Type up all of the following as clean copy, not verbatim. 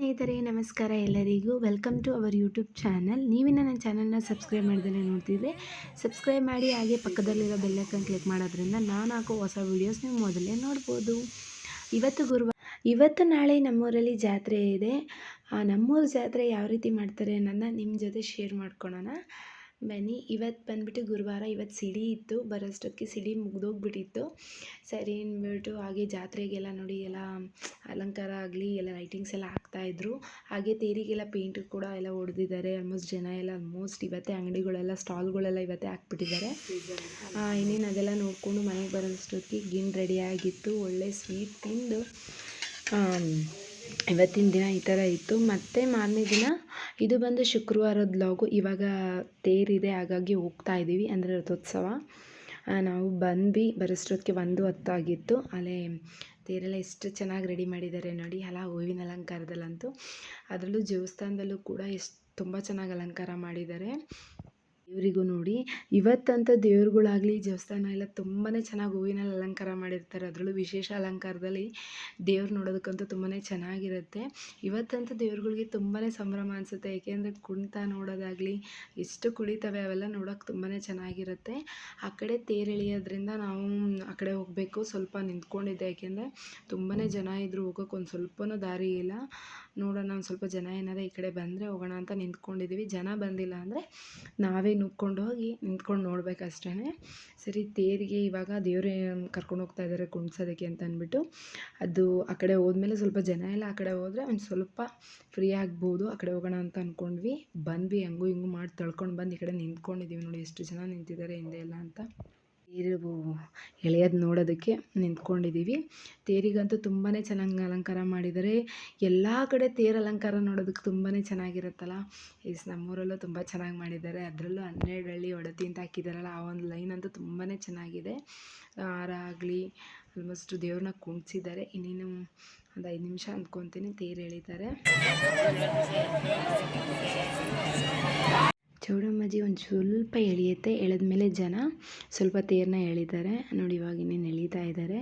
ಸ್ನೇಹಿತರೆ, ನಮಸ್ಕಾರ ಎಲ್ಲರಿಗೂ. Welcome to our YouTube channel. ನೀವಿನ್ನು ನನ್ನ ಚಾನಲ್ನ ಸಬ್ಸ್ಕ್ರೈಬ್ ಮಾಡ್ದೇ ನೋಡ್ತಿದ್ರೆ ಸಬ್ಸ್ಕ್ರೈಬ್ ಮಾಡಿ, ಹಾಗೆ ಪಕ್ಕದಲ್ಲಿರೋ ಬೆಲ್ಲೈಕನ್ ಕ್ಲಿಕ್ ಮಾಡೋದ್ರಿಂದ ನಾನು ಹಾಕೋ ಹೊಸ ವೀಡಿಯೋಸ್ ನೀವು ಮೊದಲೇ ನೋಡ್ಬೋದು. ಇವತ್ತು ನಾಳೆ ನಮ್ಮೂರಲ್ಲಿ ಜಾತ್ರೆ ಇದೆ. ನಮ್ಮೂರ ಜಾತ್ರೆ ಯಾವ ರೀತಿ ಮಾಡ್ತಾರೆ ಅನ್ನೋದನ್ನ ನಿಮ್ಮ ಜೊತೆ ಶೇರ್ ಮಾಡ್ಕೊಳ್ಳೋಣ ಬನ್ನಿ. ಇವತ್ತು ಬಂದುಬಿಟ್ಟು ಗುರುವಾರ. ಇವತ್ತು ಸಿಡಿ ಇತ್ತು, ಬರೋಷ್ಟೊತ್ತಿಗೆ ಸಿಡಿ ಮುಗಿದೋಗ್ಬಿಟ್ಟಿತ್ತು. ಸರಿ ಅಂದ್ಬಿಟ್ಟು ಹಾಗೆ ಜಾತ್ರೆಗೆಲ್ಲ ನೋಡಿ ಎಲ್ಲ ಅಲಂಕಾರ ಆಗಲಿ ಎಲ್ಲ ಲೈಟಿಂಗ್ಸ್ ಎಲ್ಲ ಹಾಕ್ತಾಯಿದ್ರು. ಹಾಗೆ ತೇರಿಗೆಲ್ಲ ಪೇಂಟ್ ಕೂಡ ಎಲ್ಲ ಹೊಡೆದಿದ್ದಾರೆ. ಆಲ್ಮೋಸ್ಟ್ ಜನ ಎಲ್ಲ ಇವತ್ತೇ ಅಂಗಡಿಗಳೆಲ್ಲ ಸ್ಟಾಲ್ಗಳೆಲ್ಲ ಇವತ್ತೇ ಹಾಕ್ಬಿಟ್ಟಿದ್ದಾರೆ. ಇನ್ನೇನು ಅದೆಲ್ಲ ನೋಡಿಕೊಂಡು ಮನೆಗೆ ಬರೋಷ್ಟೊತ್ತಿಗೆ ಗಿನ್ ರೆಡಿಯಾಗಿತ್ತು. ಒಳ್ಳೆ ಸ್ವೀಟ್ ತಿಂದು ಇವತ್ತಿನ ದಿನ ಈ ಥರ ಇತ್ತು. ಮತ್ತು ಮಾರನೇ ದಿನ ಇದು ಬಂದು ಶುಕ್ರವಾರದ ವ್ಲಾಗು. ಇವಾಗ ತೇರಿದೆ, ಹಾಗಾಗಿ ಹೋಗ್ತಾ ಇದ್ದೀವಿ, ಅಂದರೆ ರಥೋತ್ಸವ. ನಾವು ಬಂದ್ವಿ ಬರೋಷ್ಟೊತ್ತಿಗೆ 1:10 ಆಗಿತ್ತು. ಅಲ್ಲೇ ತೇರೆಲ್ಲ ಎಷ್ಟು ಚೆನ್ನಾಗಿ ರೆಡಿ ಮಾಡಿದ್ದಾರೆ ನೋಡಿ ಅಲ್ಲ, ಹೂವಿನ ಅಲಂಕಾರದಲ್ಲಂತೂ. ಅದರಲ್ಲೂ ದೇವಸ್ಥಾನದಲ್ಲೂ ಕೂಡ ತುಂಬ ಚೆನ್ನಾಗಿ ಅಲಂಕಾರ ಮಾಡಿದ್ದಾರೆ. ದೇವರಿಗೂ ನೋಡಿ, ಇವತ್ತಂತ ದೇವ್ರುಗಳಾಗಲಿ ದೇವಸ್ಥಾನ ಎಲ್ಲ ತುಂಬಾ ಚೆನ್ನಾಗಿ ಹೂವಿನಲ್ಲಿ ಅಲಂಕಾರ ಮಾಡಿರ್ತಾರೆ. ಅದರಲ್ಲೂ ವಿಶೇಷ ಅಲಂಕಾರದಲ್ಲಿ ದೇವ್ರು ನೋಡೋದಕ್ಕಂತೂ ತುಂಬಾ ಚೆನ್ನಾಗಿರುತ್ತೆ. ಇವತ್ತಂತೂ ದೇವ್ರುಗಳಿಗೆ ತುಂಬಾ ಸಂಭ್ರಮ ಅನಿಸುತ್ತೆ. ಏಕೆಂದರೆ ಕುಣಿತ ನೋಡೋದಾಗಲಿ ಎಷ್ಟು ಕುಳಿತವೆ ಅವೆಲ್ಲ ನೋಡೋಕೆ ತುಂಬಾ ಚೆನ್ನಾಗಿರುತ್ತೆ. ಆ ಕಡೆ ತೇರು ಎಳೆಯೋದ್ರಿಂದ ನಾವು ಆ ಕಡೆ ಹೋಗಬೇಕು. ಸ್ವಲ್ಪ ನಿಂತ್ಕೊಂಡಿದ್ದೆ, ಏಕೆಂದರೆ ತುಂಬಾ ಜನ ಇದ್ದರು, ಹೋಗೋಕೆ ಒಂದು ಸ್ವಲ್ಪನೂ ದಾರಿ ಇಲ್ಲ. ನೋಡೋಣ, ಒಂದು ಸ್ವಲ್ಪ ಜನ ಏನಾರ ಈ ಕಡೆ ಬಂದರೆ ಹೋಗೋಣ ಅಂತ ನಿಂತ್ಕೊಂಡಿದ್ದೀವಿ. ಜನ ಬಂದಿಲ್ಲ ಅಂದರೆ ನಾವೇ ನುಗ್ಕೊಂಡು ಹೋಗಿ ನಿಂತ್ಕೊಂಡು ನೋಡಬೇಕಷ್ಟೇ. ಸರಿ, ತೇರಿಗೆ ಇವಾಗ ದೇವರೇ ಕರ್ಕೊಂಡು ಹೋಗ್ತಾ ಇದ್ದಾರೆ ಕುಣ್ಸೋದಕ್ಕೆ ಅಂತ ಅಂದ್ಬಿಟ್ಟು. ಅದು ಆ ಕಡೆ ಹೋದ್ಮೇಲೆ ಸ್ವಲ್ಪ ಜನ ಎಲ್ಲ ಆ ಕಡೆ ಹೋದರೆ ಒಂದು ಸ್ವಲ್ಪ ಫ್ರೀ ಆಗ್ಬೋದು. ಆ ಕಡೆ ಹೋಗೋಣ ಅಂತ ಅಂದ್ಕೊಂಡ್ವಿ. ಬಂದ್ವಿ, ಹಂಗೂ ಹಿಂಗೂ ಮಾಡಿ ತಳ್ಕೊಂಡು ಬಂದು ಈ ಕಡೆ ನಿಂತ್ಕೊಂಡಿದ್ದೀವಿ. ನೋಡಿ ಎಷ್ಟು ಜನ ನಿಂತಿದ್ದಾರೆ ಹಿಂದೆ ಎಲ್ಲ ಅಂತ. ತೇರು ಎಳೆಯೋದು ನೋಡೋದಕ್ಕೆ ನಿಂತ್ಕೊಂಡಿದ್ದೀವಿ. ತೇರಿಗಂತೂ ತುಂಬಾ ಚೆನ್ನಾಗಿ ಅಲಂಕಾರ ಮಾಡಿದ್ದಾರೆ. ಎಲ್ಲ ಕಡೆ ತೇರು ಅಲಂಕಾರ ನೋಡೋದಕ್ಕೆ ತುಂಬಾ ಚೆನ್ನಾಗಿರುತ್ತಲ್ಲ. ನಮ್ಮೂರಲ್ಲೂ ತುಂಬ ಚೆನ್ನಾಗಿ ಮಾಡಿದ್ದಾರೆ. ಅದರಲ್ಲೂ 12 ಹಳ್ಳಿ ಒಡತಿ ಅಂತ ಹಾಕಿದ್ದಾರಲ್ಲ, ಆ ಒಂದು ಲೈನ್ ಅಂತೂ ತುಂಬಾ ಚೆನ್ನಾಗಿದೆ. ಹಾರ ಆಗಲಿ ಆಲ್ಮೋಸ್ಟ್ ದೇವ್ರನ್ನ ಕುಣಿಸಿದ್ದಾರೆ. ಇನ್ನೇನು ಒಂದು 5 ನಿಮಿಷ ಅಂದ್ಕೊತೀನಿ ತೇರು ಎಳಿತಾರೆ. ಚೌಡಮ್ಮಜ್ಜಿ ಒಂದು ಸ್ವಲ್ಪ ಎಳೆಯುತ್ತೆ. ಎಳೆದ್ಮೇಲೆ ಜನ ಸ್ವಲ್ಪ ತೇರನ್ನ ಎಳಿತಾರೆ ನೋಡಿ. ಇವಾಗ ಇನ್ನೇನು ಎಳೀತಾ ಇದ್ದಾರೆ.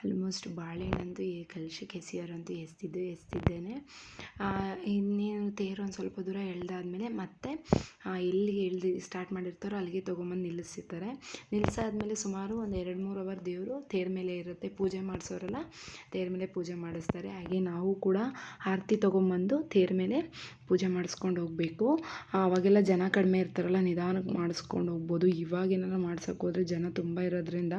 ಆಲ್ಮೋಸ್ಟ್ ಬಾಳೆಹಣ್ಣಂತೂ ಈ ಕಲಶಕ್ಕೆ ಎಸೆಯೋರಂತೂ ಎಸ್ತಿದ್ದೇನೆ. ಇನ್ನೇನು ತೇರು ಒಂದು ಸ್ವಲ್ಪ ದೂರ ಎಳೆದಾದ್ಮೇಲೆ ಮತ್ತೆ ಎಲ್ಲಿಗೆ ಸ್ಟಾರ್ಟ್ ಮಾಡಿರ್ತಾರೋ ಅಲ್ಲಿಗೆ ತೊಗೊಂಬಂದು ನಿಲ್ಲಿಸಿರ್ತಾರೆ. ನಿಲ್ಲಿಸಾದ್ಮೇಲೆ ಸುಮಾರು ಒಂದು 2-3 ಅವರ್ ದೇವರು ತೇರ ಮೇಲೆ ಇರುತ್ತೆ. ಪೂಜೆ ಮಾಡಿಸೋರೆಲ್ಲ ತೇರ ಮೇಲೆ ಪೂಜೆ ಮಾಡಿಸ್ತಾರೆ. ಹಾಗೆ ನಾವು ಕೂಡ ಆರತಿ ತೊಗೊಂಬಂದು ತೇರ ಮೇಲೆ ಪೂಜೆ ಮಾಡಿಸ್ಕೊಂಡು ಹೋಗಬೇಕು. ಅವಾಗೆಲ್ಲ ಜನ ಕಡಿಮೆ ಇರ್ತಾರಲ್ಲ, ನಿಧಾನಕ್ಕೆ ಮಾಡಿಸ್ಕೊಂಡು ಹೋಗ್ಬೋದು. ಇವಾಗ ಏನಾರು ಮಾಡ್ಸೋಕೆ ಹೋದರೆ ಜನ ತುಂಬ ಇರೋದ್ರಿಂದ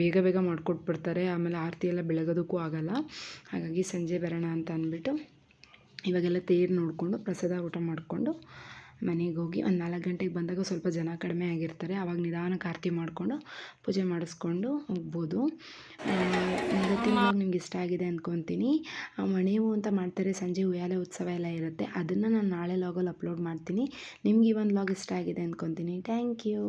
ಬೇಗ ಬೇಗ ಮಾಡಿಕೊಟ್ಬಿಡ್ತಾರೆ. ಆಮೇಲೆ ಆರತಿ ಎಲ್ಲ ಬೆಳಗೋದಕ್ಕೂ ಆಗೋಲ್ಲ. ಹಾಗಾಗಿ ಸಂಜೆ ಬರೋಣ ಅಂತ ಅಂದ್ಬಿಟ್ಟು ಇವಾಗೆಲ್ಲ ತೇರು ನೋಡಿಕೊಂಡು ಪ್ರಸಾದ ಊಟ ಮಾಡಿಕೊಂಡು ಮನೆಗೆ ಹೋಗಿ ಒಂದು 4 ಗಂಟೆಗೆ ಬಂದಾಗ ಸ್ವಲ್ಪ ಜನ ಕಡಿಮೆ ಆಗಿರ್ತಾರೆ. ಆವಾಗ ನಿಧಾನಕ್ಕೆ ಆರತಿ ಮಾಡಿಕೊಂಡು ಪೂಜೆ ಮಾಡಿಸ್ಕೊಂಡು ಹೋಗ್ಬೋದು. ಇವತ್ತಿನ ವ್ಲಾಗ್ ನಿಮ್ಗೆ ಇಷ್ಟ ಆಗಿದೆ ಅಂದ್ಕೊತೀನಿ. ಮಣೇವು ಅಂತ ಮಾಡ್ತಾರೆ, ಸಂಜೆ ಉಯ್ಯಾಲೆ ಉತ್ಸವ ಎಲ್ಲ ಇರುತ್ತೆ. ಅದನ್ನು ನಾನು ನಾಳೆ ವ್ಲಾಗಲ್ಲಿ ಅಪ್ಲೋಡ್ ಮಾಡ್ತೀನಿ. ನಿಮ್ಗೆ ಈ ಒಂದು ವ್ಲಾಗ್ ಇಷ್ಟ ಆಗಿದೆ ಅಂದ್ಕೊತೀನಿ. Thank you.